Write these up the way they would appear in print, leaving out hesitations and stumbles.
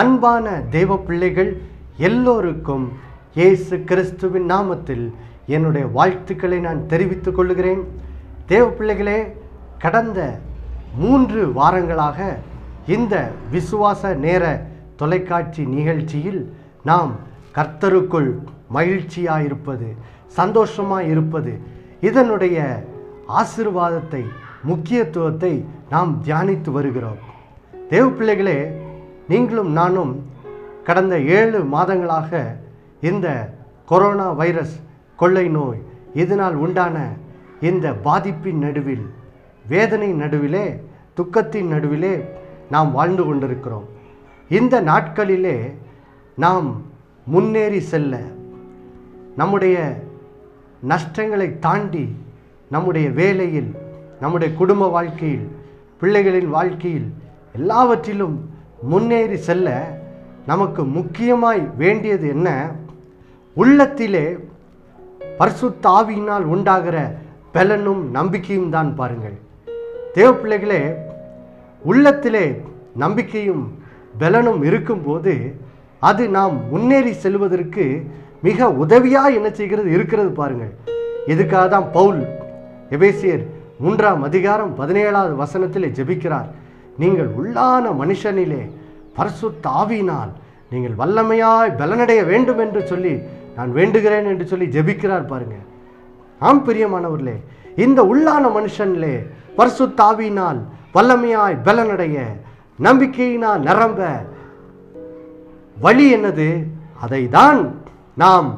அன்பான தேவ பிள்ளைகள் எல்லோருக்கும் இயேசு கிறிஸ்துவின் நாமத்தில் என்னுடைய வாழ்த்துக்களை நான் தெரிவித்துக் கொள்கிறேன். தேவ பிள்ளைகளே, கடந்த 3 வாரங்களாக இந்த விசுவாச நேர தொலைக்காட்சி நிகழ்ச்சியில் நாம் கர்த்தருக்குள் மகிழ்ச்சியாயிருப்பது, சந்தோஷமாயிருப்பது, இதனுடைய ஆசீர்வாதத்தை, முக்கியத்துவத்தை நாம் தியானித்து வருகிறோம். தேவ பிள்ளைகளே, நீங்களும் நானும் கடந்த 7 மாதங்களாக இந்த கொரோனா வைரஸ் கொள்ளை நோய், இதனால் உண்டான இந்த பாதிப்பின் நடுவில், வேதனை நடுவிலே, துக்கத்தின் நடுவிலே நாம் வாழ்ந்து கொண்டிருக்கிறோம். இந்த நாட்களிலே நாம் முன்னேறி செல்ல, நம்முடைய நஷ்டங்களை தாண்டி நம்முடைய வேலையில், நம்முடைய குடும்ப வாழ்க்கையில், பிள்ளைகளின் வாழ்க்கையில் எல்லாவற்றிலும் முன்னேறி செல்ல நமக்கு முக்கியமாய் வேண்டியது என்ன? உள்ளத்திலே பரிசுத்த ஆவியினால் உண்டாகிற பலனும் நம்பிக்கையும் தான். பாருங்கள் தேவ பிள்ளைகளே, உள்ளத்திலே நம்பிக்கையும் பலனும் இருக்கும்போது அது நாம் முன்னேறி செல்வதற்கு மிக உதவியாக என்ன செய்கிறது இருக்கிறது. பாருங்கள், இதுக்காக தான் பவுல் எபேசியர் 3:17 ஜெபிக்கிறார். நீங்கள் உள்ளான மனுஷனிலே பரிசுத்த ஆவியினால் நீங்கள் வல்லமையாய் பலனடைய வேண்டும் என்று சொல்லி நான் வேண்டுகிறேன் என்று சொல்லி ஜெபிக்கிறார். பாருங்க, ஆம் பிரியமானவர்களே, இந்த உள்ளான மனுஷனிலே பரிசுத்த ஆவியினால் வல்லமையாய் பலனடைய, நம்பிக்கையினால் நிரம்ப வழி என்னது? அதை தான் நாம்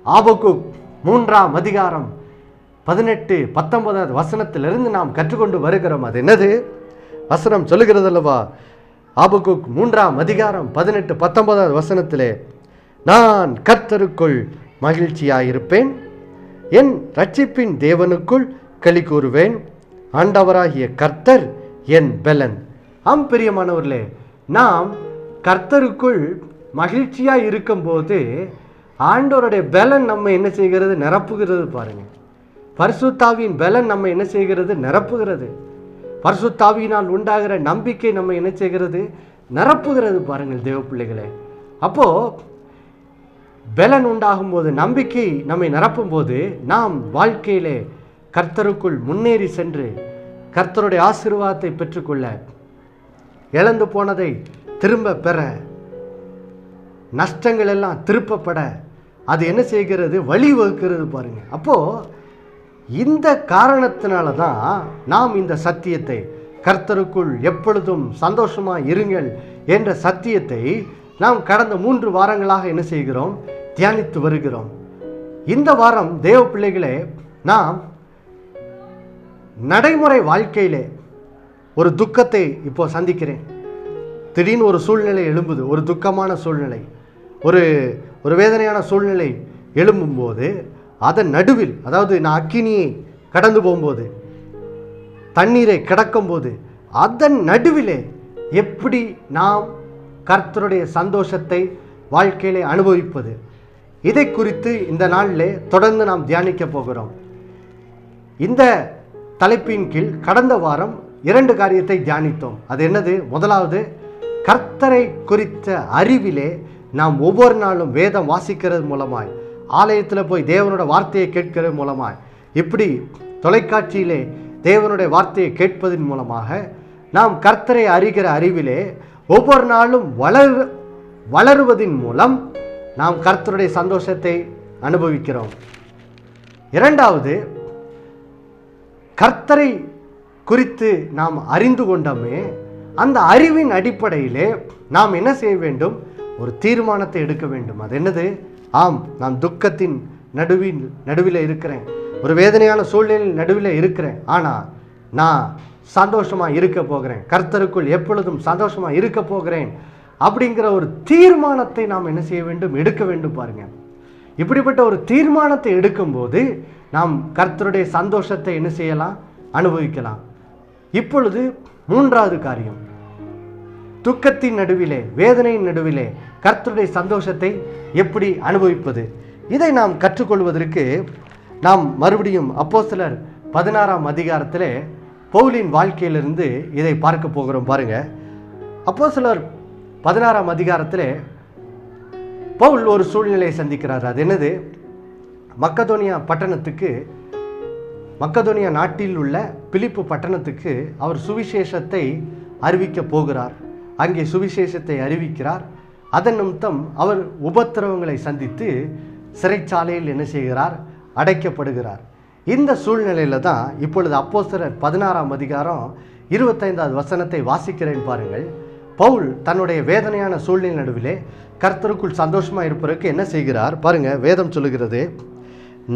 ஆபகுக் 3:18-19 நாம் கற்றுக்கொண்டு வருகிறோம். அது என்னது? வசனம் சொல்லுகிறது அல்லவா? ஆபகுக் 3:18-19 நான் கர்த்தருக்குள் மகிழ்ச்சியாயிருப்பேன், என் இரட்சிப்பின் தேவனுக்குள் களி கூறுவேன், ஆண்டவராகிய கர்த்தர் என் பலன். ஆம் பிரியமானவர்களே, நாம் கர்த்தருக்குள் மகிழ்ச்சியாக இருக்கும்போது ஆண்டவருடைய பலன் நம்ம என்ன செய்கிறது? நிரப்புகிறது. பாருங்க, பரிசுத்தாவியின் பலன் நம்ம என்ன செய்கிறது? நிரப்புகிறது. பரிசுத்தாவியினால் உண்டாகிற நம்பிக்கை நம்ம என்ன செய்கிறது? நிரப்புகிறது. பாருங்கள் தேவ பிள்ளைகளே, அப்போ பலன் உண்டாகும் போது, நம்பிக்கை நம்மை நிரப்பும் போது நாம் வாழ்க்கையிலே கர்த்தருக்குள் முன்னேறி சென்று கர்த்தருடைய ஆசீர்வாதத்தை பெற்றுக்கொள்ள, இழந்து போனதை திரும்ப பெற, நஷ்டங்கள் எல்லாம் திருப்பப்பட அது என்ன செய்கிறது? வழிவகுக்கிறது. பாருங்க, அப்போ இந்த காரணத்தினால தான் நாம் இந்த சத்தியத்தை, கர்த்தருக்குள் எப்பொழுதும் சந்தோஷமாக இருங்கள் என்ற சத்தியத்தை நாம் கடந்த 3 வாரங்களாக என்ன செய்கிறோம்? தியானித்து வருகிறோம். இந்த வாரம் தேவ பிள்ளைகளே, நாம் நடைமுறை வாழ்க்கையிலே ஒரு துக்கத்தை இப்போ சந்திக்கிறேன். திடீர்னு ஒரு சூழ்நிலை எழும்புது, ஒரு துக்கமான சூழ்நிலை, ஒரு வேதனையான சூழ்நிலை எழும்பும்போது, அதன் நடுவில், அதாவது நான் அக்கினியை கடந்து போகும்போது, தண்ணீரை கடக்கும்போது, அதன் நடுவிலே எப்படி நாம் கர்த்தருடைய சந்தோஷத்தை வாழ்க்கையிலே அனுபவிப்பது, இதை குறித்து இந்த நாளிலே தொடர்ந்து நாம் தியானிக்க போகிறோம். இந்த தலைப்பின் கீழ் கடந்த வாரம் 2 காரியத்தை தியானித்தோம். அது என்னது? முதலாவது, கர்த்தரை குறித்த அறிவிலே நாம் ஒவ்வொரு நாளும் வேதம் வாசிக்கிறது மூலமாய், ஆலயத்தில் போய் தேவனோட வார்த்தையை கேட்கிறது மூலமாய், இப்படி தொலைக்காட்சியிலே தேவனுடைய வார்த்தையை கேட்பதன் மூலமாக நாம் கர்த்தரை அறிகிற அறிவிலே ஒவ்வொரு நாளும் வளருவதன் மூலம் நாம் கர்த்தருடைய சந்தோஷத்தை அனுபவிக்கிறோம். இரண்டாவது, கர்த்தரை குறித்து நாம் அறிந்து கொண்டோமே, அந்த அறிவின் அடிப்படையிலே நாம் என்ன செய்ய வேண்டும்? ஒரு தீர்மானத்தை எடுக்க வேண்டும். அது என்னது? ஆம், நான் துக்கத்தின் நடுவில் இருக்கிறேன், ஒரு வேதனையான சூழ்நிலையில் நடுவில் இருக்கிறேன், ஆனால் நான் சந்தோஷமாக இருக்க போகிறேன், கர்த்தருக்குள் எப்பொழுதும் சந்தோஷமாக இருக்க போகிறேன் அப்படிங்கிற ஒரு தீர்மானத்தை நாம் என்ன செய்ய வேண்டும்? எடுக்க வேண்டும். பாருங்க, இப்படிப்பட்ட ஒரு தீர்மானத்தை எடுக்கும்போது நாம் கர்த்தருடைய சந்தோஷத்தை என்ன செய்யலாம்? அனுபவிக்கலாம். இப்பொழுது 3வது காரியம், துக்கத்தின் நடுவிலே, வேதனையின் நடுவிலே கர்த்தருடைய சந்தோஷத்தை எப்படி அனுபவிப்பது? இதை நாம் கற்றுக்கொள்வதற்கு நாம் மறுபடியும் அப்போஸ்தலர் 16 பவுலின் வாழ்க்கையிலிருந்து இதை பார்க்க போகிறோம். பாருங்க, அப்போஸ்தலர் 16ஆம் அதிகாரத்தில் பவுல் ஒரு சூழ்நிலையை சந்திக்கிறார். அது என்னது? மக்கதோனியா நாட்டில் உள்ள பிலிப்பு பட்டணத்துக்கு அவர் சுவிசேஷத்தை அறிவிக்க போகிறார். அங்கே சுவிசேஷத்தை அறிவிக்கிறார். அதன் நிமித்தம் அவர் உபத்திரவங்களை சந்தித்து சிறைச்சாலையில் என்ன செய்கிறார்? அடைக்கப்படுகிறார். இந்த சூழ்நிலையில் தான் இப்பொழுது அப்போஸ்தலர் 16ஆம் அதிகாரம் 25வது வசனத்தை வாசிக்கிறேன் பாருங்கள். பவுல் தன்னுடைய வேதனையான சூழ்நிலை நடுவிலே கர்த்தருக்குள் சந்தோஷமாக இருப்பதற்கு என்ன செய்கிறார் பாருங்க. வேதம் சொல்லுகிறது,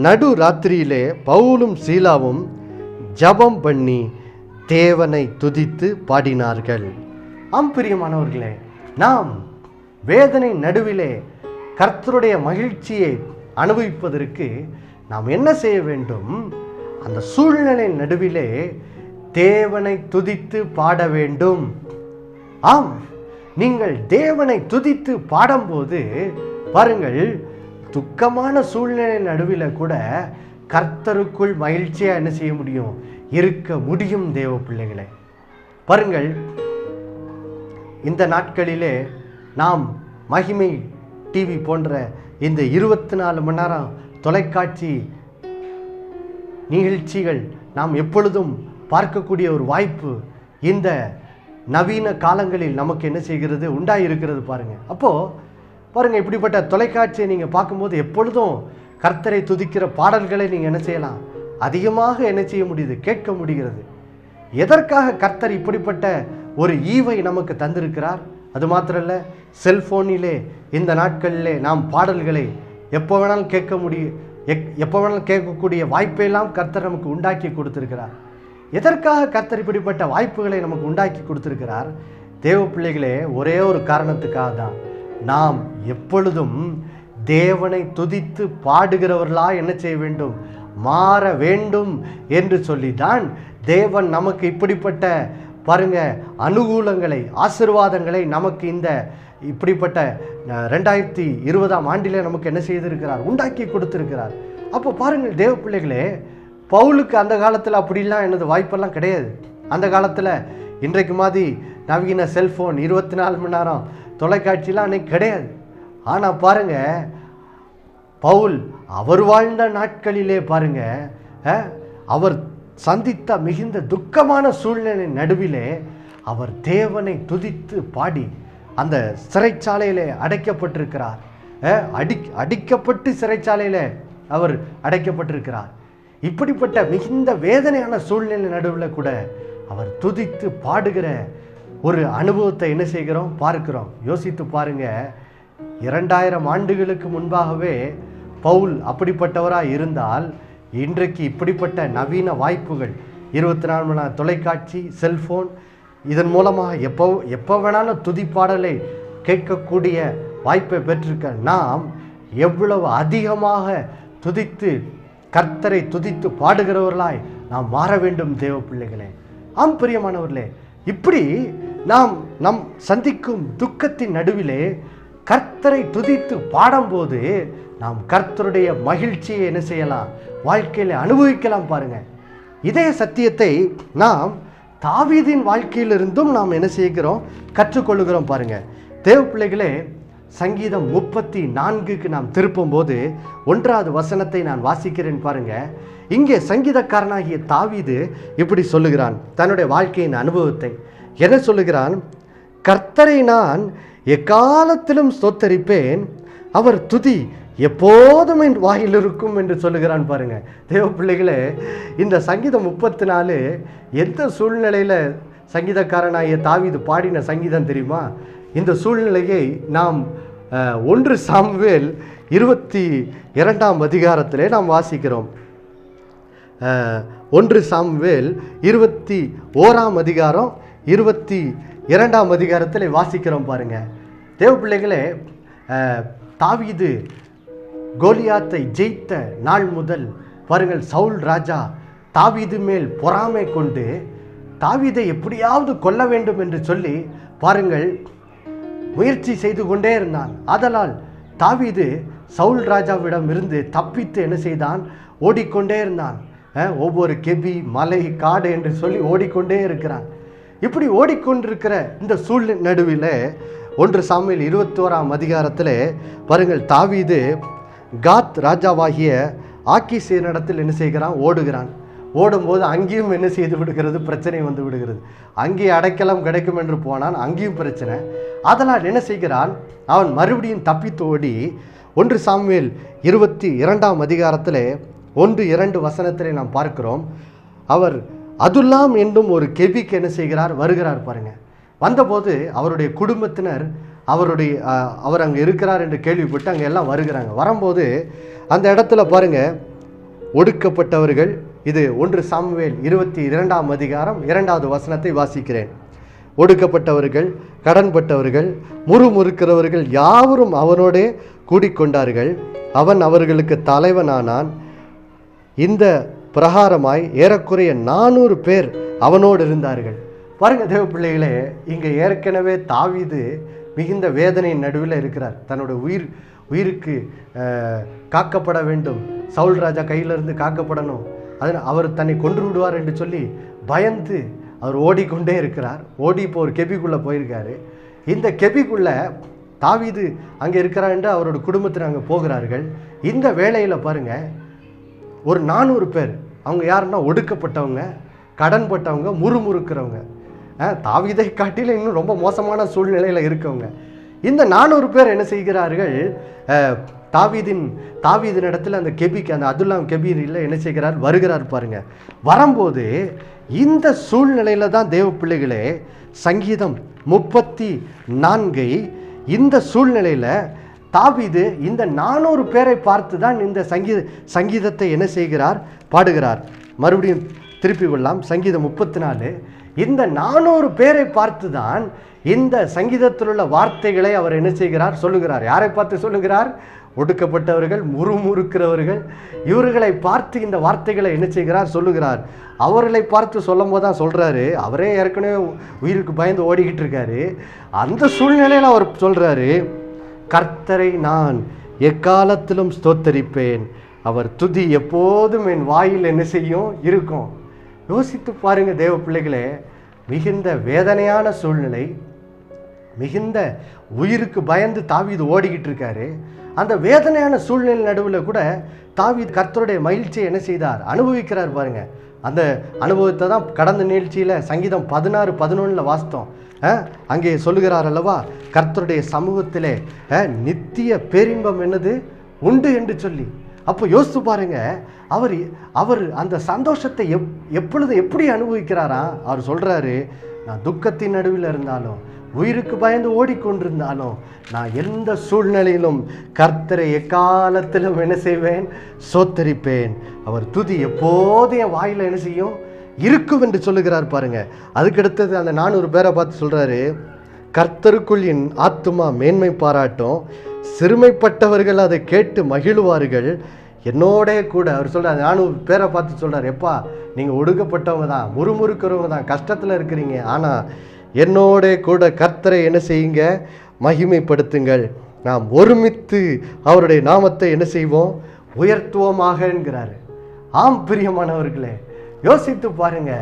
நடு ராத்திரியிலே பவுலும் சீலாவும் ஜபம் பண்ணி தேவனை துதித்து பாடினார்கள். பிரியமானவர்களே, நாம் வேதனை நடுவிலே கர்த்தருடைய மகிழ்ச்சியை அனுபவிப்பதற்கு நாம் என்ன செய்ய வேண்டும்? அந்த சூழ்நிலை நடுவிலே தேவனை துதித்து பாட வேண்டும். நீங்கள் தேவனை துதித்து பாடும்போது பாருங்கள், துக்கமான சூழ்நிலை நடுவில் கூட கர்த்தருக்குள் மகிழ்ச்சியாக என்ன செய்ய முடியும்? இருக்க முடியும். தேவ பிள்ளைகளே, பாருங்கள், இந்த நாட்களிலே நாம் மகிமை டிவி போன்ற இந்த 24 மணி நேரம் தொலைக்காட்சி நிகழ்ச்சிகள் நாம் எப்பொழுதும் பார்க்கக்கூடிய ஒரு வாய்ப்பு இந்த நவீன காலங்களில் நமக்கு என்ன செய்கிறது? உண்டாயிருக்கிறது பாருங்க. அப்போது பாருங்க, இப்படிப்பட்ட தொலைக்காட்சியை நீங்கள் பார்க்கும்போது எப்பொழுதும் கர்த்தரை துதிக்கிற பாடல்களை நீங்கள் என்ன செய்யலாம்? அதிகமாக என்ன செய்ய முடியுது? கேட்க முடிகிறது. எதற்காக கர்த்தர் இப்படிப்பட்ட ஒரு ஈவை நமக்கு தந்திருக்கிறார்? அது மாத்திரம் இல்லை, செல்போனிலே இந்த நாட்களிலே நாம் பாடல்களை எப்போ வேணாலும் கேட்க முடியும், எப்போ வேணாலும் கேட்கக்கூடிய வாய்ப்பையெல்லாம் கர்த்தர் நமக்கு உண்டாக்கி கொடுத்திருக்கிறார். எதற்காக கர்த்தர் இப்படிப்பட்ட வாய்ப்புகளை நமக்கு உண்டாக்கி கொடுத்திருக்கிறார்? தேவ பிள்ளைகளே, ஒரே ஒரு காரணத்துக்காக தான். நாம் எப்பொழுதும் தேவனை துதித்து பாடுகிறவர்களா என்ன செய்ய வேண்டும்? மாற வேண்டும் என்று சொல்லிதான் தேவன் நமக்கு இப்படிப்பட்ட பாருங்க அனுகூலங்களை, ஆசீர்வாதங்களை நமக்கு இந்த இப்படிப்பட்ட 2020ஆம் ஆண்டிலே நமக்கு என்ன செய்திருக்கிறார்? உண்டாக்கி கொடுத்திருக்கிறார். அப்போ பாருங்கள் தேவ பிள்ளைகளே, பவுலுக்கு அந்த காலத்தில் அப்படிலாம் என்னது வாய்ப்பெல்லாம் கிடையாது. அந்த காலத்தில் இன்றைக்கு மாதிரி நவீன செல்ஃபோன் 24 மணி நேரம் தொலைக்காட்சிலாம் அன்னைக்கு கிடையாது. ஆனால் பாருங்க, பவுல் அவர் வாழ்ந்த நாட்களிலே பாருங்க, அவர் சந்தித்த மிகுந்த துக்கமான சூழ்நிலை நடுவிலே அவர் தேவனை துதித்து பாடி அந்த சிறைச்சாலையிலே அடைக்கப்பட்டிருக்கிறார். அடிக்கப்பட்டு சிறைச்சாலையில் அவர் அடைக்கப்பட்டிருக்கிறார். இப்படிப்பட்ட மிகுந்த வேதனையான சூழ்நிலை நடுவில் கூட அவர் துதித்து பாடுகிற ஒரு அனுபவத்தை என்ன செய்கிறோம்? பார்க்கிறோம். யோசித்து பாருங்க, 2000 ஆண்டுகளுக்கு முன்பாகவே பவுல் அப்படிப்பட்டவராக இருந்தால் இன்றைக்கு இப்படிப்பட்ட நவீன வாய்ப்புகள் 24 மணி நேரம் தொலைக்காட்சி, செல்போன், இதன் மூலமாக எப்போ வேணாலும் துதிப்பாடலை கேட்கக்கூடிய வாய்ப்பை பெற்றிருக்க நாம் எவ்வளவு அதிகமாக துதித்து கர்த்தரை துதித்து பாடுகிறவர்களாய் நாம் மாற வேண்டும் தேவ பிள்ளைகளே. பிரியமானவர்களே, இப்படி நாம் நம் சந்திக்கும் துக்கத்தின் நடுவிலே கர்த்தரை துதித்து பாடும்போது நாம் கர்த்தருடைய மகிழ்ச்சியை என்ன செய்யலாம்? வாழ்க்கையில் அனுபவிக்கலாம். பாருங்க, இதே சத்தியத்தை நாம் தாவீதின் வாழ்க்கையிலிருந்தும் நாம் என்ன செய்கிறோம்? கற்றுக்கொள்ளுகிறோம். பாருங்க தேவ பிள்ளைகளே, சங்கீதம் 34க்கு நாம் திருப்பும் போது 1வது வசனத்தை நான் வாசிக்கிறேன் பாருங்க. இங்கே சங்கீதக்காரனாகிய தாவீது இப்படி சொல்லுகிறான் தன்னுடைய வாழ்க்கையின் அனுபவத்தை. என்ன சொல்லுகிறான்? கர்த்தரை நான் எக்காலத்திலும் ஸ்தோத்தரிப்பேன், அவர் துதி எப்போதும் என் வாயில் இருக்கும் என்று சொல்லுகிறான். பாருங்க தேவ பிள்ளைகளே, இந்த சங்கீதம் 34 எந்த சூழ்நிலையில் சங்கீதக்காரனாகிய தாவீது பாடின சங்கீதம் தெரியுமா? இந்த சூழ்நிலையை நாம் 1 சாமுவேல் 22ஆம் அதிகாரத்திலே நாம் வாசிக்கிறோம். 1 சாமுவேல் 21ஆம் அதிகாரம் 22ஆம் அதிகாரத்தில் வாசிக்கிறோம். பாருங்க தேவ பிள்ளைகளே, தாவீது கோலியாத்தை ஜெயித்த நாள் முதல் பாருங்கள், சவுல் ராஜா தாவீது மேல் பொறாமை கொண்டு தாவீதை எப்படியாவது கொல்ல வேண்டும் என்று சொல்லி பாருங்கள் முயற்சி செய்து கொண்டே இருந்தான். ஆதலால் தாவீது சவுல் ராஜாவிடம் இருந்து தப்பித்து என்ன செய்தான்? ஓடிக்கொண்டே இருந்தான். ஒவ்வொரு கெபி, மலை, காடு என்று சொல்லி ஓடிக்கொண்டே இருக்கிறான். இப்படி ஓடிக்கொண்டிருக்கிற இந்த சூழ்நிலை நடுவில் 1 சாமுவேல் 21ஆம் அதிகாரத்தில் பாருங்கள், தாவீது காத் ராஜாவாகிய ஆக்கீசினிடத்தில் என்ன செய்கிறான்? ஓடுகிறான். ஓடும்போது அங்கேயும் என்ன செய்து விடுகிறது? பிரச்சனை வந்து விடுகிறது. அங்கே அடைக்கலம் கிடைக்கும் என்று போனான், அங்கேயும் பிரச்சனை. அதனால் என்ன செய்கிறான்? அவன் மறுபடியும் தப்பித்து ஓடி 1 சாமுவேல் 22ஆம் அதிகாரத்தில் 1-2 வசனத்தில் நாம் பார்க்கிறோம். அவர் அதுல்லாம் என்னும் ஒரு கெபிக்கு என்ன செய்கிறார்? வருகிறார். பாருங்க, வந்தபோது அவருடைய குடும்பத்தினர் அவர் அங்கே இருக்கிறார் என்று கேள்விப்பட்டு அங்கே எல்லாம் வருகிறாங்க. வரும்போது அந்த இடத்துல பாருங்க, ஒடுக்கப்பட்டவர்கள், இது 1 சாமுவேல் 22ஆம் அதிகாரம் 2வது வசனத்தை வாசிக்கிறேன். ஒடுக்கப்பட்டவர்கள், கடன்பட்டவர்கள், முறுமுறுக்கிறவர்கள் யாவரும் அவனோடே கூடிக்கொண்டார்கள். அவன் அவர்களுக்கு தலைவனானான். இந்த பிரகாரமாய் ஏறக்குறைய 400 பேர் அவனோடு இருந்தார்கள். பாருங்க தேவ பிள்ளைகளே, இங்கே ஏற்கனவே தாவீது மிகுந்த வேதனையின் நடுவில் இருக்கிறார். தன்னோட உயிருக்கு காக்கப்பட வேண்டும், சவுல் ராஜா கையிலிருந்து காக்கப்படணும், அவர் தன்னை கொன்று விடுவார் என்று சொல்லி பயந்து அவர் ஓடிக்கொண்டே இருக்கிறார். ஓடி இப்போ ஒரு கெபிக்குள்ளே போயிருக்காரு. இந்த கெபிக்குள்ளே தாவீது அங்கே இருக்கிறார் என்று அவரோட குடும்பத்தில் அங்கே போகிறார்கள். இந்த வேளையில் பாருங்க, ஒரு 400 பேர். அவங்க யாருன்னா ஒடுக்கப்பட்டவங்க, கடன்பட்டவங்க, முறுமுறுக்கிறவங்க, தாவீதை காட்டில இன்னும் ரொம்ப மோசமான சூழ்நிலையில் இருக்கவங்க. இந்த 400 பேர் என்ன செய்கிறார்கள்? தாவீதின் இடத்துல அந்த கெபிக்கு, அந்த அதுல்லாம் கெபீரில் என்ன செய்கிறார்? வருகிறார். பாருங்க, வரும்போது இந்த சூழ்நிலையில தான் தேவ பிள்ளைகளே, சங்கீதம் 34 இந்த சூழ்நிலையில தாவீது இந்த 400 பேரை பார்த்து தான் இந்த சங்கீதத்தை என்ன செய்கிறார்? பாடுகிறார். மறுபடியும் திருப்பி கொள்ளலாம். சங்கீதம் 34 இந்த 400 பேரை பார்த்து தான் இந்த சங்கீதத்தில் உள்ள வார்த்தைகளை அவர் என்ன செய்கிறார்? சொல்லுகிறார். யாரை பார்த்து சொல்லுகிறார்? ஒடுக்கப்பட்டவர்கள், முறுமுறுக்கிறவர்கள், இவர்களை பார்த்து இந்த வார்த்தைகளை என்ன செய்கிறார்? சொல்லுகிறார். அவர்களை பார்த்து சொல்லும் போது தான் சொல்றாரு, அவரே ஏற்கனவே உயிருக்கு பயந்து ஓடிக்கிட்டு இருக்காரு. அந்த சூழ்நிலையில் அவர் சொல்றாரு, கர்த்தரை நான் எக்காலத்திலும் ஸ்தோத்தரிப்பேன், அவர் துதி எப்போதும் என் வாயில் என்ன செய்யும்? இருக்கும். யோசித்து பாருங்க தேவ பிள்ளைகளே, மிகுந்த வேதனையான சூழ்நிலை, மிகுந்த உயிருக்கு பயந்து தாவீது ஓடிக்கிட்டு இருக்காரு. அந்த வேதனையான சூழ்நிலை நடுவில் கூட தாவீது கர்த்தருடைய மகிழ்ச்சியை என்ன செய்தார்? அனுபவிக்கிறார். பாருங்க, அந்த அனுபவத்தை தான் கடந்த நிகழ்ச்சியில் சங்கீதம் 16-11 வாசித்தோம். அங்கே சொல்லுகிறார் அல்லவா, கர்த்தருடைய சமூகத்திலே நித்திய பேரின்பம் என்னது உண்டு என்று சொல்லி. அப்போ யோசித்து பாருங்க, அவர் அந்த சந்தோஷத்தை எப்பொழுது எப்படி அனுபவிக்கிறாரா? அவர் சொல்றாரு, நான் துக்கத்தின் நடுவில் இருந்தாலும், உயிருக்கு பயந்து ஓடிக்கொண்டிருந்தாலும், நான் எந்த சூழ்நிலையிலும் கர்த்தரை எக்காலத்திலும் என்ன செய்வேன்? சோத்தரிப்பேன், அவர் துதி எப்போது என் வாயில என்ன செய்யும்? இருக்கும் என்று சொல்லுகிறார். பாருங்க, அதுக்கடுத்தது அந்த 400 பேரை பார்த்து சொல்றாரு, கர்த்தருக்குள் என் ஆத்துமா மேன்மை பாராட்டும், சிறுமைப்பட்டவர்கள் அதை கேட்டு மகிழ்வார்கள், என்னோட கூட. அவர் சொல்றாரு, 400 பேரை பார்த்து சொல்றாரு, எப்பா நீங்க ஒடுக்கப்பட்டவங்க தான், முறுமுறுக்கிறவங்க தான், கஷ்டத்துல இருக்கிறீங்க, ஆனா என்னோட கூட கர்த்தரை என்ன செய்யுங்க? மகிமைப்படுத்துங்கள், நாம் ஒருமித்து அவருடைய நாமத்தை என்ன செய்வோம்? உயர்த்துவோமாக என்கிறாரு. ஆம் பிரியமானவர்களே, யோசித்து பாருங்க,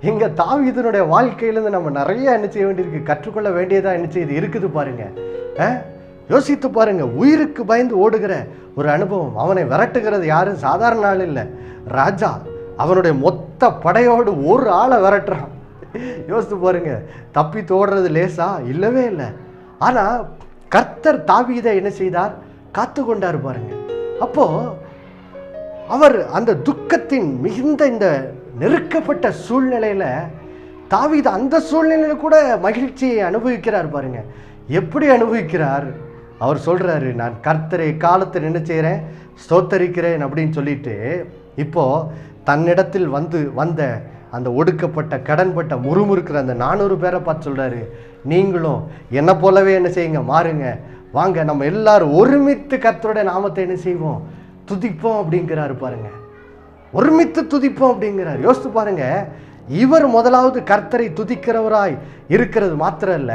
இங்க தாவீதுனுடைய வாழ்க்கையிலிருந்து நம்ம நிறைய என்ன செய்ய வேண்டியிருக்கு, கற்றுக்கொள்ள வேண்டியதா என்ன செய்யுது இருக்குது பாருங்க. யோசித்து பாருங்க, உயிருக்கு பயந்து ஓடுகிற ஒரு அனுபவம். அவனை விரட்டுகிறது யாரும் சாதாரண ஆள் இல்லை, ராஜா. அவனுடைய மொத்த படையோடு ஒரு ஆளை விரட்டுறான். யோசித்து பாருங்க, தப்பி தோடுறது லேசா? இல்லவே இல்லை. ஆனா கர்த்தர் தாவீதை என்ன செய்தார்? காத்து கொண்டார். பாருங்க, அப்போ அவர் அந்த துக்கத்தின் மிகுந்த இந்த நெருக்கப்பட்ட சூழ்நிலையில தாவீது அந்த சூழ்நிலையில கூட மகிழ்ச்சியை அனுபவிக்கிறார். பாருங்க, எப்படி அனுபவிக்கிறார்? அவர் சொல்றாரு, நான் கர்த்தரை காலத்தில் என்ன செய்கிறேன்? ஸ்தோத்தரிக்கிறேன் அப்படின்னு சொல்லிட்டு, இப்போ தன்னிடத்தில் வந்த அந்த ஒடுக்கப்பட்ட, கடன்பட்ட, முறுமுறுக்கிற அந்த 400 பேரை பார்த்து சொல்றாரு, நீங்களும் என்ன போலவே என்ன செய்யுங்க? மாறுங்க, வாங்க, நம்ம எல்லாரும் ஒருமித்து கர்த்தருடைய நாமத்தை என்ன செய்வோம்? துதிப்போம் அப்படிங்கிறாரு. பாருங்க, ஒருமித்து துதிப்போம் அப்படிங்கிறார். யோசித்து பாருங்க, இவர் முதலாவது கர்த்தரை துதிக்கிறவராய் இருக்கிறது மாத்திரம் இல்ல,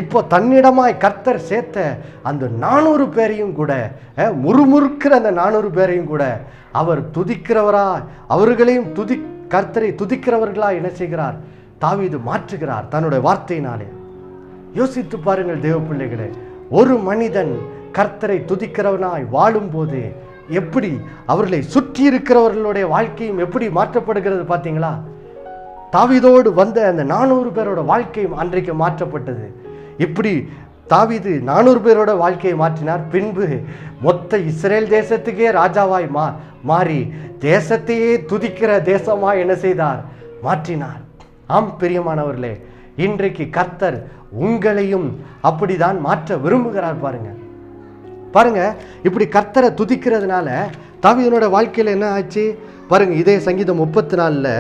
இப்போ தன்னிடமாய் கர்த்தர் சேர்த்த அந்த 400 பேரையும் கூட, முறுமுறுக்கிற அந்த 400 பேரையும் கூட அவர் துதிக்கிறவராய், அவர்களையும் கர்த்தரை துதிக்கிறவர்களாய் என்ன செய்கிறார்? தாவீது மாற்றுகிறார் தன்னுடைய வார்த்தையினாலே. யோசித்து பாருங்கள் தேவ பிள்ளைகளே, ஒரு மனிதன் கர்த்தரை துதிக்கிறவனாய் வாழும்போது எப்படி அவர்களை சுற்றி இருக்கிறவர்களுடைய வாழ்க்கையும் எப்படி மாற்றப்படுகிறது பார்த்தீங்களா? தாவீதோடு வந்த அந்த 400 பேரோட வாழ்க்கையும் அன்றைக்கு மாற்றப்பட்டது. இப்படி தாவீது 400 பேரோட வாழ்க்கையை மாற்றினார். பின்பு மொத்த இஸ்ரேல் தேசத்துக்கே ராஜாவாய் மாறி தேசத்தையே துதிக்கிற தேசமாய் என்ன செய்தார்? மாற்றினார். ஆம் பிரியமானவர்களே, இன்றைக்கு கர்த்தர் உங்களையும் அப்படிதான் மாற்ற விரும்புகிறார். பாருங்க, இப்படி கர்த்தரை துதிக்கிறதுனால தாவீதனோட வாழ்க்கையில் என்ன ஆச்சு பாருங்க. இதே சங்கீதம் 34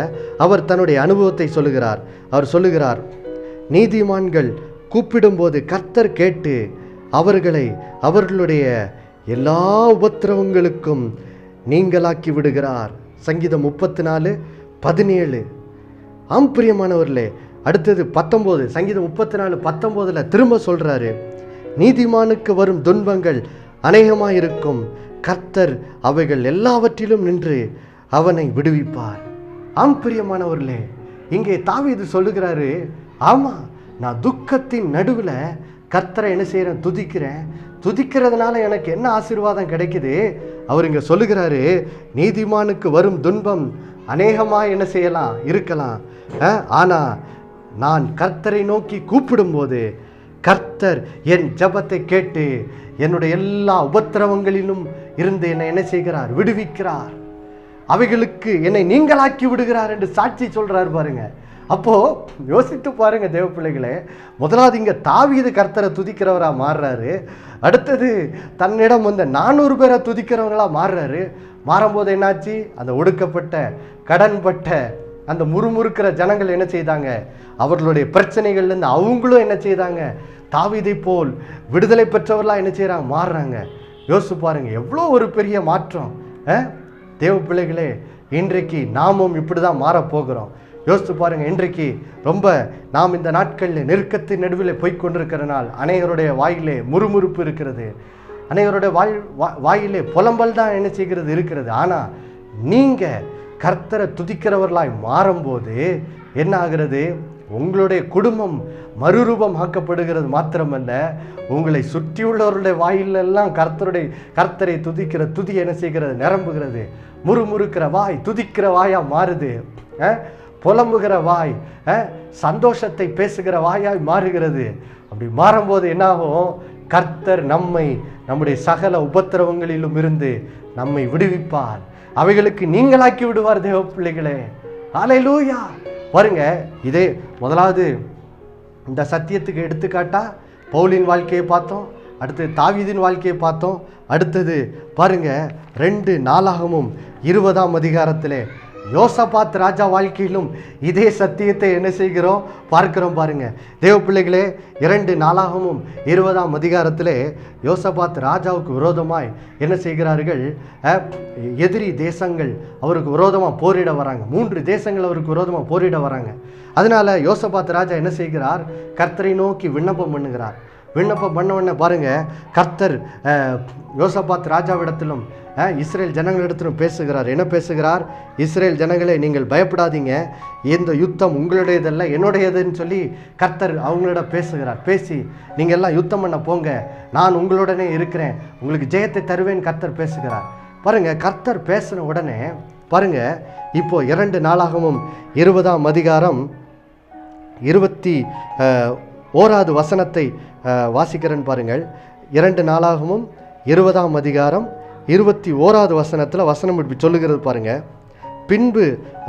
அவர் தன்னுடைய அனுபவத்தை சொல்லுகிறார். அவர் சொல்லுகிறார், நீதிமான்கள் கூப்பிடும்போது கர்த்தர் கேட்டு அவர்களை அவர்களுடைய எல்லா உபத்திரவங்களுக்கும் நீங்களாக்கி விடுகிறார். சங்கீதம் 34:17. ஆம் பிரியமானவர்களே, அடுத்தது 19, சங்கீதம் 34:19 திரும்ப சொல்றாரு, நீதிமானுக்கு வரும் துன்பங்கள் அநேகமாயிருக்கும், கர்த்தர் அவைகள் எல்லாவற்றிலும் நின்று அவனை விடுவிப்பார். ஆம் பிரியமானவர்களே, இங்கே தாவீது சொல்லுகிறாரு, ஆமா, நான் துக்கத்தின் நடுவில் கர்த்தரை என்ன செய்கிறேன்? துதிக்கிறேன். துதிக்கிறதுனால எனக்கு என்ன ஆசீர்வாதம் கிடைக்குது? அவர் இங்கே சொல்லுகிறாரு, நீதிமானுக்கு வரும் துன்பம் அநேகமாக என்ன செய்யலாம்? இருக்கலாம். ஆனால் நான் கர்த்தரை நோக்கி கூப்பிடும்போது கர்த்தர் என் ஜெபத்தை கேட்டு என்னுடைய எல்லா உபத்திரவங்களிலும் இருந்து என்னை என்ன செய்கிறார்? விடுவிக்கிறார். அவைகளுக்கு என்னை நீங்களாக்கி விடுகிறார் என்று சாட்சி சொல்றார். பாருங்க, அப்போ யோசித்து பாருங்க தேவ பிள்ளைகளே, முதலாவது இங்க தாவீது கர்த்தரை துதிக்கிறவரா மாறுறாரு. அடுத்தது தன்னிடம் வந்த 400 பேரை துதிக்கிறவங்களா மாறுறாரு. மாறும்போது என்னாச்சு? அந்த ஒடுக்கப்பட்ட கடன்பட்ட அந்த முறுமுறுக்கிற ஜனங்கள் என்ன செய்தாங்க? அவர்களுடைய பிரச்சனைகள்லேருந்து அவங்களும் என்ன செய்தாங்க? தாவீதை போல் விடுதலை பெற்றவர்களாக என்ன செய்கிறாங்க? மாறுறாங்க. யோசிச்சு பாருங்க, எவ்வளோ ஒரு பெரிய மாற்றம். தேவ பிள்ளைகளே, இன்றைக்கு நாமும் இப்படி தான் மாறப்போகிறோம். யோசித்து பாருங்க, இன்றைக்கு ரொம்ப நாம் இந்த நாட்களில் நெருக்கத்தின் நடுவில் போய்கொண்டிருக்கிறனால் அநேகருடைய வாயிலே முறுமுறுப்பு இருக்கிறது, அநேகருடைய வாயிலே புலம்பல் தான் என்ன செய்கிறது? இருக்கிறது. ஆனால் நீங்கள் கர்த்தரை துதிக்கிறவர்களாய் மாறும்போது என்ன ஆகிறது? உங்களுடைய குடும்பம் மறுரூபம் ஆக்கப்படுகிறது. மாத்திரமல்ல, உங்களை சுற்றியுள்ளவருடைய வாயிலெல்லாம் கர்த்தரை துதிக்கிற துதி என்ன செய்கிறது? நிரம்புகிறது. முறுமுறுக்கிற வாய் துதிக்கிற வாயா மாறுது. புலம்புகிற வாய் சந்தோஷத்தை பேசுகிற வாயாய் மாறுகிறது. அப்படி மாறும்போது என்னாகும்? கர்த்தர் நம்முடைய சகல உபத்திரவங்களிலும் இருந்து நம்மை விடுவிப்பார். அவைகளுக்கு நீங்களாக்கி விடுவார். தேவ பிள்ளைகளே, ஹல்லேலூயா. பாருங்க, இதே முதலாவது இந்த சத்தியத்துக்கு எடுத்துக்காட்டா பவுலின் வாழ்க்கையை பார்த்தோம், அடுத்தது தாவீதின் வாழ்க்கையை பார்த்தோம். அடுத்தது பாருங்க 2 நாளாகமும் 20ஆம் அதிகாரத்திலே யோசபாத் ராஜா வாழ்க்கையிலும் இதே சத்தியத்தை என்ன செய்கிறோம்? பார்க்கிறோம். பாருங்க தேவ பிள்ளைகளே, 2 நாளாகமும் 20ஆம் அதிகாரத்திலே யோசபாத் ராஜாவுக்கு விரோதமாய் என்ன செய்கிறார்கள்? எதிரி தேசங்கள் அவருக்கு விரோதமாக போரிட வராங்க. 3 தேசங்கள் அவருக்கு விரோதமாக போரிட வராங்க. அதனால யோசபாத் ராஜா என்ன செய்கிறார்? கர்த்தரை நோக்கி விண்ணப்பம் பண்ணுகிறார். விண்ணப்பம் பண்ண உடனே பாருங்க, கர்த்தர் யோசபாத் ராஜாவிடத்திலும் இஸ்ரேல் ஜனங்களிடத்திலும் பேசுகிறார். என்ன பேசுகிறார்? இஸ்ரேல் ஜனங்களே, நீங்கள் பயப்படாதீங்க, இந்த யுத்தம் உங்களுடையதல்ல என்னுடையதுன்னு சொல்லி கர்த்தர் அவங்களிடம் பேசுகிறார். பேசி நீங்கள் எல்லாம் யுத்தம் பண்ண போங்க, நான் உங்களுடனே இருக்கிறேன், உங்களுக்கு ஜெயத்தை தருவேன் கர்த்தர் பேசுகிறார். பாருங்க, கர்த்தர் பேசின உடனே பாருங்க, இப்போ 2 நாளாகமும் 20ஆம் அதிகாரம் 21வது வசனத்தை வாசிக்கிறேன் பாருங்கள். 2 நாளாகமும் 20ஆம் அதிகாரம் 21வது வசனத்தில் வசனம் இப்படி சொல்லுகிறது பாருங்க. பின்பு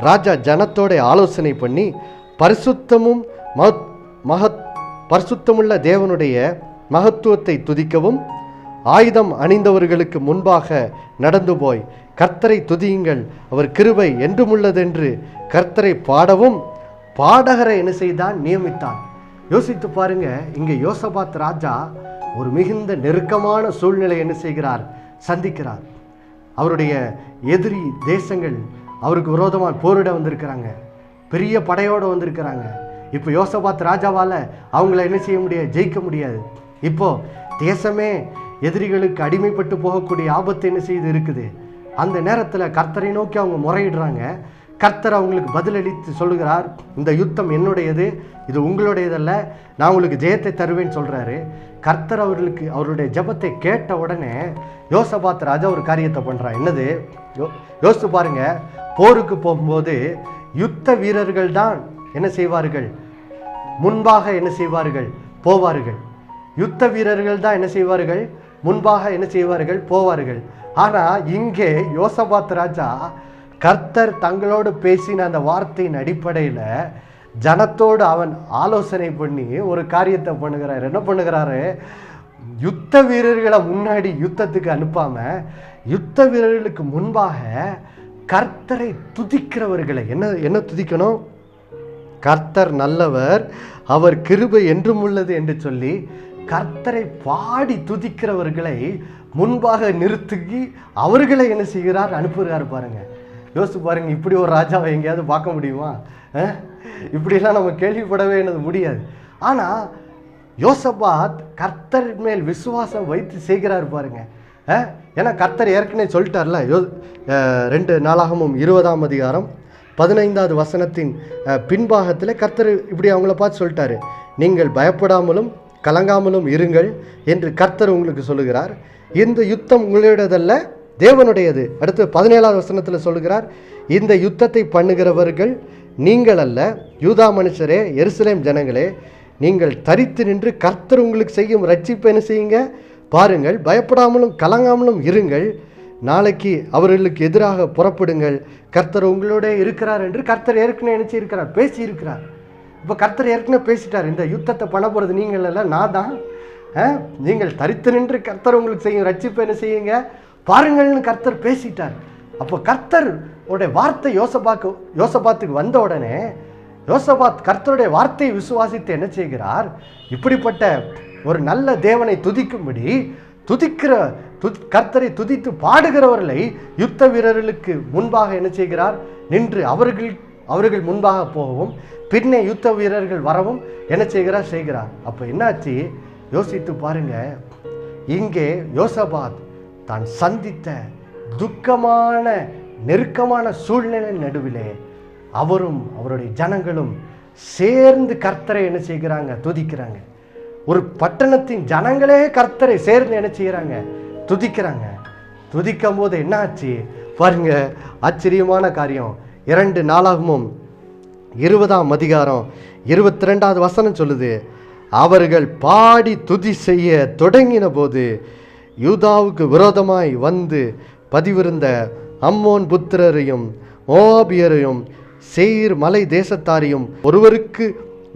ராஜா ஜனத்தோட ஆலோசனை பண்ணி பரிசுத்தமும் பரிசுத்தமுள்ள தேவனுடைய மகத்துவத்தை துதிக்கவும் ஆயுதம் அணிந்தவர்களுக்கு முன்பாக நடந்து போய் கர்த்தரை துதியுங்கள், அவர் கிருபை என்றுமுள்ளதென்று கர்த்தரை பாடவும் பாடகரை என்ன செய்தான்? நியமித்தான். யோசித்து பாருங்க, இங்கே யோசபாத் ராஜா ஒரு மிகுந்த நெருக்கமான சூழ்நிலை என்ன செய்கிறார்? சந்திக்கிறார். அவருடைய எதிரி தேசங்கள் அவருக்கு விரோதமாக போரிட வந்திருக்கிறாங்க, பெரிய படையோடு வந்திருக்கிறாங்க. இப்போ யோசபாத் ராஜாவால் அவங்கள என்ன செய்ய முடியாது? ஜெயிக்க முடியாது. இப்போ தேசமே எதிரிகளுக்கு அடிமைப்பட்டு போகக்கூடிய ஆபத்து என்ன செய்து இருக்குது. அந்த நேரத்தில் கர்த்தரை நோக்கி அவங்க முறையிடுறாங்க. கர்த்தர் அவங்களுக்கு பதிலளித்து சொல்லுகிறார், இந்த யுத்தம் என்னுடையது, இது உங்களுடையதல்ல, நான் உங்களுக்கு ஜெயத்தை தருவேன்னு சொல்கிறாரு. கர்த்தர் அவருடைய ஜெபத்தை கேட்ட உடனே யோசபாத் ராஜா ஒரு காரியத்தை பண்ணுறான். என்னது? யோசித்து பாருங்க. போருக்கு போகும்போது யுத்த வீரர்கள் தான் என்ன செய்வார்கள்? முன்பாக என்ன செய்வார்கள்? போவார்கள். யுத்த வீரர்கள் தான் என்ன செய்வார்கள்? முன்பாக என்ன செய்வார்கள்? போவார்கள். ஆனால் இங்கே யோசபாத் ராஜா கர்த்தர் தங்களோடு பேசின அந்த வார்த்தையின் அடிப்படையில் ஜனத்தோடு அவன் ஆலோசனை பண்ணி ஒரு காரியத்தை பண்ணுகிறார். என்ன பண்ணுகிறாரு? யுத்த வீரர்களை முன்னாடி யுத்தத்துக்கு அனுப்பாம யுத்த வீரர்களுக்கு முன்பாக கர்த்தரை துதிக்கிறவர்களை என்ன துதிக்கணும்? கர்த்தர் நல்லவர், அவர் கிருபை என்றும் உள்ளது என்று சொல்லி கர்த்தரை பாடி துதிக்கிறவர்களை முன்பாக நிறுத்தி அவர்களை என்ன செய்கிறார்? அனுப்புகிறார். பாருங்க, யோசிச்சு பாருங்க. இப்படி ஒரு ராஜாவை எங்கேயாவது பார்க்க முடியுமா? இப்படிலாம் நம்ம கேள்விப்படவே முடியாது. ஆனால் யோசபாத் கர்த்தர் மேல் விசுவாசம் வைத்து செய்கிறார் பாருங்க. ஏன்னா கர்த்தர் ஏற்கனவே சொல்லிட்டார்ல. 2 நாளாகமும் 20ஆம் அதிகாரம் 15வது வசனத்தின் பின்பாகத்தில் கர்த்தர் இப்படி அவங்கள பார்த்து சொல்லிட்டாரு, நீங்கள் பயப்படாமலும் கலங்காமலும் இருங்கள் என்று கர்த்தர் உங்களுக்கு சொல்லுகிறார். இந்த யுத்தம் உங்களுடையதல்ல, தேவனுடையது. அடுத்து 17வது வசனத்தில் சொல்லுகிறார், இந்த யுத்தத்தை பண்ணுகிறவர்கள் நீங்கள் அல்ல, யூதா மனுஷரே, எருசலேம் ஜனங்களே, நீங்கள் தரித்து நின்று கர்த்தர் உங்களுக்கு செய்யும் ரட்சிப்பை என்ன செய்யுங்க? பாருங்கள். பயப்படாமலும் கலங்காமலும் இருங்கள். நாளைக்கு அவர்களுக்கு எதிராக புறப்படுங்கள். கர்த்தர் உங்களோட இருக்கிறார் என்று கர்த்தர் ஏற்கனவே நினைச்சு இருக்கிறார், பேசி இருக்கிறார். இப்போ கர்த்தர் ஏற்கனவே பேசிட்டார், இந்த யுத்தத்தை பண்ண போகிறது நீங்கள் அல்ல, நான் தான். நீங்கள் தரித்து நின்று கர்த்தர் உங்களுக்கு செய்யும் ரட்சிப்பை என்ன செய்யுங்க? பாருங்கள்னு கர்த்தர் பேசிட்டார். அப்போ கர்த்தர் உடைய வார்த்தை யோசபாத்துக்கு வந்த உடனே யோசபாத் கர்த்தருடைய வார்த்தையை விசுவாசித்து என்ன செய்கிறார்? இப்படிப்பட்ட ஒரு நல்ல தேவனை துதிக்கும்படி கர்த்தரை துதித்து பாடுகிறவர்களை யுத்த வீரர்களுக்கு முன்பாக என்ன செய்கிறார்? நின்று அவர்கள் முன்பாக போகவும் பின்னே யுத்த வீரர்கள் வரவும் என்ன செய்கிறார். அப்போ என்னாச்சு? யோசித்து பாருங்க. இங்கே யோசபாத் தான் சந்தித்த துக்கமான நெருக்கமான சூழ்நிலை நடுவிலே அவரும் அவருடைய ஜனங்களும் சேர்ந்து கர்த்தரை என்ன செய்கிறாங்க? துதிக்கிறாங்க. ஒரு பட்டணத்தின் ஜனங்களே கர்த்தரை சேர்ந்து என்ன செய்கிறாங்க? துதிக்கிறாங்க. துதிக்கும் போது என்ன ஆச்சு பாருங்க, ஆச்சரியமான காரியம். 2 நாளாகமும் 20ஆம் அதிகாரம் 22வது வசனம் சொல்லுது, அவர்கள் பாடி துதி செய்ய தொடங்கின போது யூதாவுக்கு விரோதமாய் வந்து பதிவிருந்த அம்மோன் புத்திரரையும் மோவாபியரையும் சேயீர் மலை தேசத்தாரையும் ஒருவருக்கு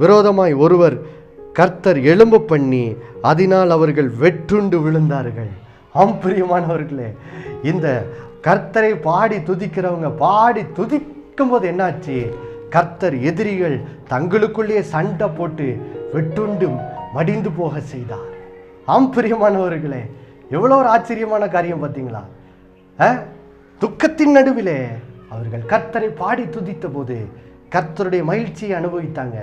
விரோதமாய் ஒருவர் கர்த்தர் எழும்ப பண்ணி அதனால் அவர்கள் வெற்றுண்டு விழுந்தார்கள். பிரியமானவர்களே, இந்த கர்த்தரை பாடி துதிக்கிறவங்க பாடி துதிக்கும் போது என்னாச்சு? கர்த்தர் எதிரிகள் தங்களுக்குள்ளே சண்டை போட்டு வெட்டுண்டு மடிந்து போக செய்தார். பிரியமானவர்களே, எவ்வளோ ஒரு ஆச்சரியமான காரியம் பார்த்தீங்களா? துக்கத்தின் நடுவிலே அவர்கள் கர்த்தரை பாடி துதித்த போது கர்த்தருடைய மகிழ்ச்சியை அனுபவித்தாங்க.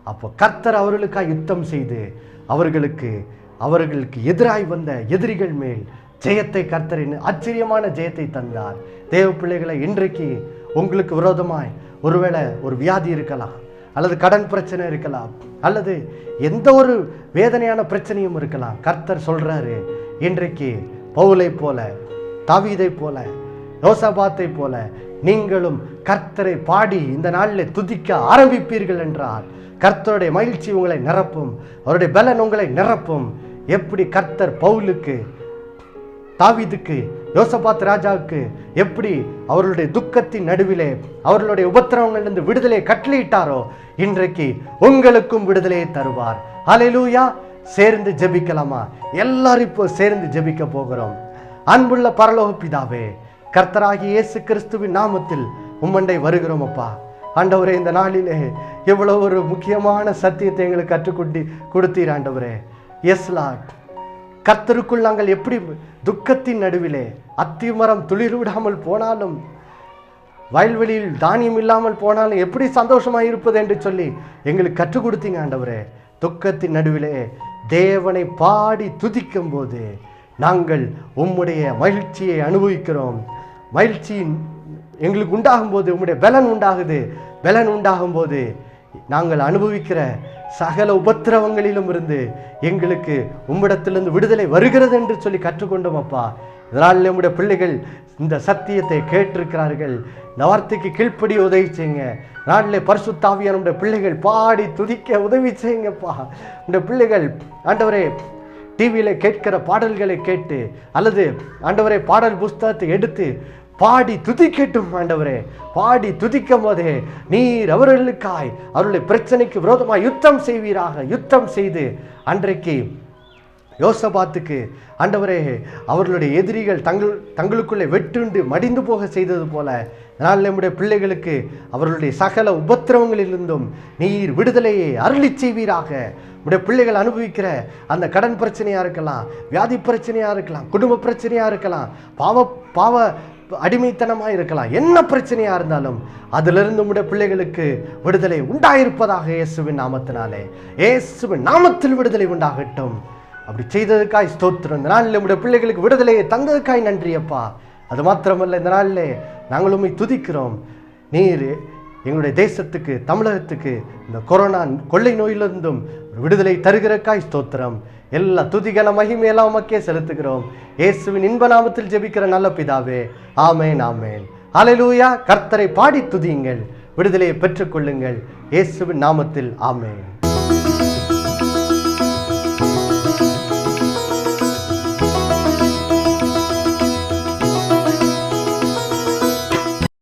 அப்போ கர்த்தர் அவர்களுக்காக யுத்தம் செய்து அவர்களுக்கு எதிராய் வந்த எதிரிகள் மேல் ஜெயத்தை கர்த்தரின் ஆச்சரியமான ஜெயத்தை தந்தார். தேவ பிள்ளைகளை, இன்றைக்கு உங்களுக்கு விரோதமாய் ஒருவேளை ஒரு வியாதி இருக்கலாம், அல்லது கடன் பிரச்சனை இருக்கலாம், அல்லது எந்த ஒரு வேதனையான பிரச்சனையும் இருக்கலாம். கர்த்தர் சொல்றாரு, இன்றைக்கு பவுலை போல, தாவீதை போல, யோசபாத்தை போல நீங்களும் கர்த்தரை பாடி இந்த நாளில் துதிக்க ஆரம்பிப்பீர்கள் என்றால் கர்த்தருடைய மகிழ்ச்சி உங்களை நிரப்பும், அவருடைய பலன் உங்களை நிரப்பும். எப்படி கர்த்தர் பவுலுக்கு, தாவீதுக்கு, யோசபாத் ராஜாவுக்கு எப்படி அவர்களுடைய துக்கத்தின் நடுவிலே அவர்களுடைய உபத்திரவங்களிலிருந்து விடுதலை கட்டளையிட்டாரோ, இன்றைக்கு உங்களுக்கும் விடுதலையை தருவார். ஹல்லேலூயா. சேர்ந்து ஜெபிக்கலாமா? எல்லாரும் இப்போ சேர்ந்து ஜெபிக்க போகிறோம். அன்புள்ள பரலோக பிதாவே, கர்த்தராகிய இயேசு கிறிஸ்துவின் நாமத்தில் உம்மண்டை வருகிறோம் அப்பா. ஆண்டவரே, இந்த நாளிலே எவ்வளவு ஒரு முக்கியமான சத்தியத்தை எங்களுக்கு கொடுத்தீர் ஆண்டவரே. எஸ் லார்ட், கர்த்தருக்குள் நாங்கள் எப்படி துக்கத்தின் நடுவிலே அத்திமரம் துளிர் விடாமல் போனாலும், வயல்வெளியில் தானியம் இல்லாமல் போனாலும் எப்படி சந்தோஷமாக இருப்பது என்று சொல்லி எங்களுக்கு கற்றுக் கொடுத்தீங்க ஆண்டவரே. துக்கத்தின் நடுவிலே தேவனை பாடி துதிக்கும் போது நாங்கள் உம்முடைய மகிழ்ச்சியை அனுபவிக்கிறோம். மகிழ்ச்சியின் எங்களுக்கு உண்டாகும் போது உம்முடைய பலன் உண்டாகுது. பலன் உண்டாகும் போது நாங்கள் அனுபவிக்கிற சகல உபத்திரவங்களிலும் இருந்து எங்களுக்கு உம்மிடத்திலிருந்து விடுதலை வருகிறது என்று சொல்லி கற்றுக்கொண்டோம் அப்பா. இதனால் நம்முடைய பிள்ளைகள் இந்த சத்தியத்தை கேட்டிருக்கிறார்கள். இந்த வார்த்தைக்கு கீழ்ப்படி உதவி செய்யுங்க. நாளிலே பரிசுத்த ஆவியான நம்முடைய பிள்ளைகள் பாடி துதிக்க உதவி செய்யுங்கப்பா. இந்த பிள்ளைகள் ஆண்டவரே டிவியில் கேட்கிற பாடல்களை கேட்டு அல்லது ஆண்டவரே பாடல் புஸ்தகத்தை எடுத்து பாடி துதிக்கட்டும். ஆண்டவரே பாடி துதிக்கும் போதே நீர் அவர்களுக்காய் அவர்களுடைய பிரச்சனைக்கு விரோதமாக யுத்தம் செய்வீராக. யுத்தம் செய்து அன்றைக்கு யோசபாத்துக்கு ஆண்டவரே அவர்களுடைய எதிரிகள் தங்களுக்குள்ளே வெட்டுண்டு மடிந்து போக செய்தது போல அதனால் நம்முடைய பிள்ளைகளுக்கு அவர்களுடைய சகல உபத்திரவங்களிலிருந்தும் நீர் விடுதலையை அருளி செய்வீராக. நம்முடைய பிள்ளைகள் அனுபவிக்கிற அந்த கடன் பிரச்சனையாக இருக்கலாம், வியாதி பிரச்சனையாக இருக்கலாம், குடும்ப பிரச்சனையாக இருக்கலாம், பாவ அடிமைத்தனமாக இருக்கலாம், என்ன பிரச்சனையாக இருந்தாலும் அதிலிருந்து நம்முடைய பிள்ளைகளுக்கு விடுதலை உண்டாயிருப்பதாக இயேசுவின் நாமத்தினாலே. இயேசுவின் நாமத்தில் விடுதலை உண்டாகட்டும். அப்படி செய்ததுக்காய் ஸ்தோத்திரம். இந்த நாளில் நம்முடைய பிள்ளைகளுக்கு விடுதலையை தந்ததுக்காய் நன்றி அப்பா. அது மாத்திரமல்ல, இந்த நாளில் நாங்கள் உம்மை துதிக்கிறோம். நீர் எங்களுடைய தேசத்துக்கு, தமிழகத்துக்கு இந்த கொரோனா கொள்ளை நோயிலிருந்தும் விடுதலை தருகிறக்காய் ஸ்தோத்திரம். எல்லா துதிகன மகிமையெல்லாம் உமக்கே செலுத்துகிறோம். இயேசுவின் இன்ப நாமத்தில் ஜெபிக்கிற நல்ல பிதாவே, ஆமேன் ஆமேன். ஹல்லேலூயா. கர்த்தரை பாடி துதியுங்கள், விடுதலையை பெற்றுக்கொள்ளுங்கள். இயேசுவின் நாமத்தில் ஆமேன்.